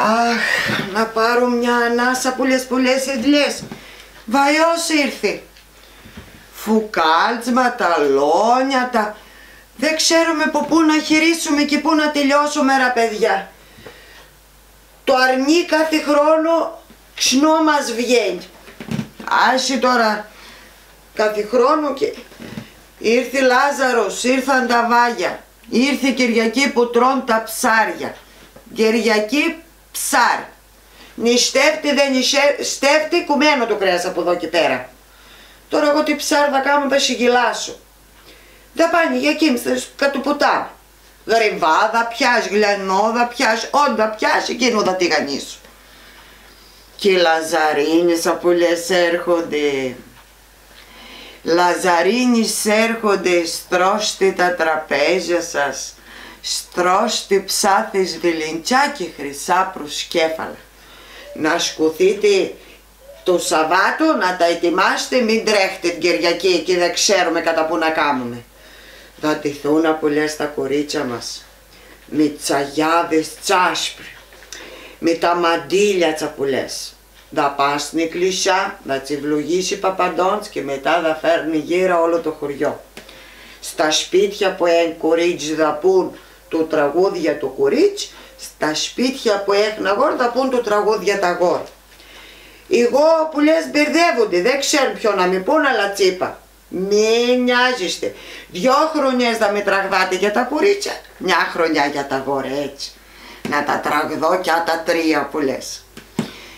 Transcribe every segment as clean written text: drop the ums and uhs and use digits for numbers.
Αχ, να πάρω μια ανάσα που λες πολλές δουλειές. Βαϊός ήρθε. Φουκάλτσμα, τα λόνια, τα... Δεν ξέρουμε από πού να χειρίσουμε και πού να τελειώσουμε ρε παιδιά. Το αρνί κάθε χρόνο ξνό μας βγαίνει. Άσυ τώρα κάθε χρόνο και... Ήρθε Λάζαρος, ήρθαν τα βάγια. Ήρθε Κυριακή που τρών τα ψάρια. Κυριακή ψάρ. Νηστεύτη δεν νηστεύτη, κουμένο το κρέας από εδώ και πέρα. Τώρα εγώ τι ψάρ θα κάνω, θα σιγυλάσω. Θα πάνε για κίμστες κατ' ποτάμι. Γρυβάδα πιάσει, γλανόδα πιάσει, όντα πιάσει, εκείνο θα τηγανίσω. Και οι Λαζαρίνες από λες έρχονται. Λαζαρίνης έρχονται, στρώστε τα τραπέζια σας, στρώστε ψάθες βιλιντσά και χρυσά προσκέφαλα. Να σκουθείτε το Σαββάτο, να τα ετοιμάσετε, μην τρέχετε την Κυριακή και δεν ξέρουμε κατά πού να κάνουμε. Θα ντυθούν από λες τα κορίτσια μας, με τσαγιάδες τσάσπροι, με τα μαντίλια τσαπουλές. Θα πάνε στην εκκλησιά, θα τσιβλογήσει παπαντώνς και μετά θα φέρνει γύρω όλο το χωριό. Στα σπίτια που έχουν κορίτσι θα πούν το τραγούδια του κορίτσι, στα σπίτια που έχουν αγόρ θα πούν το τραγούδια τα αγόρ. Εγώ που λες μπερδεύονται, δεν ξέρουν ποιο να μην πούν, αλλά τσίπα. Μην νοιάζεστε. 2 χρονιές θα με τραγδάτε για τα κορίτσια, 1 χρονιά για τα αγόρ, έτσι. Να τα τραγδώ και τα 3 που λες.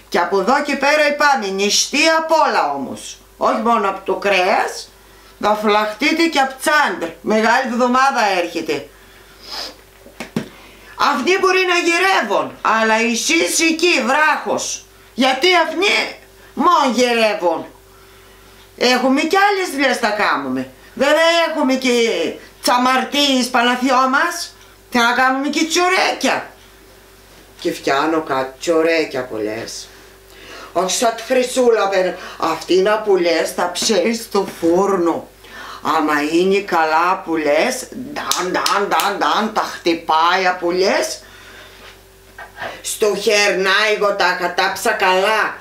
Και από εδώ και πέρα είπαμε, νηστεί απ' όλα όμως. Όχι μόνο από το κρέας, θα φυλαχτείτε και από τσάντρ. Μεγάλη εβδομάδα έρχεται. Αυτοί μπορεί να γυρεύουν, αλλά εσείς εκεί βράχος. Γιατί αυτοί μόνο γυρεύουν. Έχουμε και άλλες δουλειές θα κάνουμε. Βέβαια έχουμε και τσαμαρτίες Παναθιό μας. Θα κάνουμε και τσουρέκια. Και φτιάνω κάτι τσουρέκια πολλές. Όχι σαν τη Χρυσούλα, αυτή να που λες θα ψέρεις στο φούρνο. Άμα είναι καλά που λες, τα χτυπάει που λες. Στο χερνάιγο τα κατάψα καλά.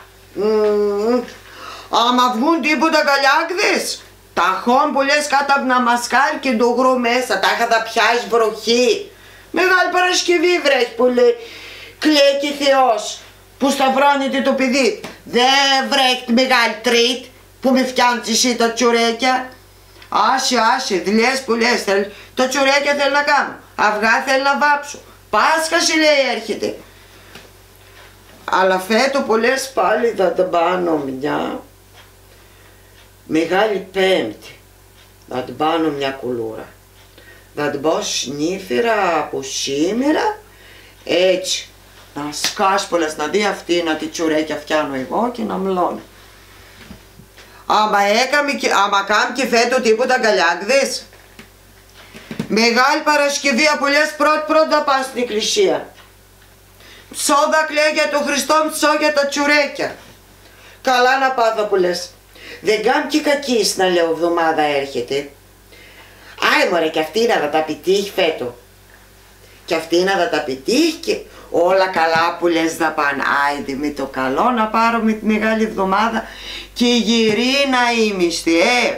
Άμα βγουν τίποτα καλιάκδες, τα χών που λες κάτω από να μασκάρει και το γρου μέσα, τα είχα θα πιάσει βροχή. Μεγάλη Παρασκευή βρέχει που λέει, κλαίει και Θεός. Που σταυρώνεται το παιδί. Δεν βρέχει τη μεγάλη τρίτ που με φτιάνεις εσύ τα τσουρέκια. Άσε, δουλειές που λες, τα τσουρέκια θέλω να κάνω. Αυγά θέλω να βάψω. Πάσχαση λέει έρχεται. Αλλά φέτο που λες πάλι θα την πάνω μια Μεγάλη Πέμπτη. Θα την πάνω μια κουλούρα. Θα την πω σνίφυρα από σήμερα έτσι. Να σκάσπολες να δει αυτή να τη τσουρέκια φτιάνω εγώ και να μλώνει. Άμα κάνει και φέτο τίποτα αγκαλιάκδες. Μεγάλη Παρασκευή από λες πρώτα πας στην εκκλησία. Ψόδα κλαίει για τον Χριστό, ψώ για τα τσουρέκια. Καλά να πάθω που λες. Δεν κάνει και κακής να λέω εβδομάδα έρχεται. Άι μωρέ και αυτή να τα πετύχει φέτο. Και αυτή να τα πετύχει και όλα καλά που λες θα πάνε. Άιντε με το καλό να πάρω με τη Μεγάλη Εβδομάδα και γυρί να είμαστε.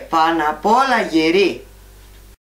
Πάνω απ' όλα γυρί.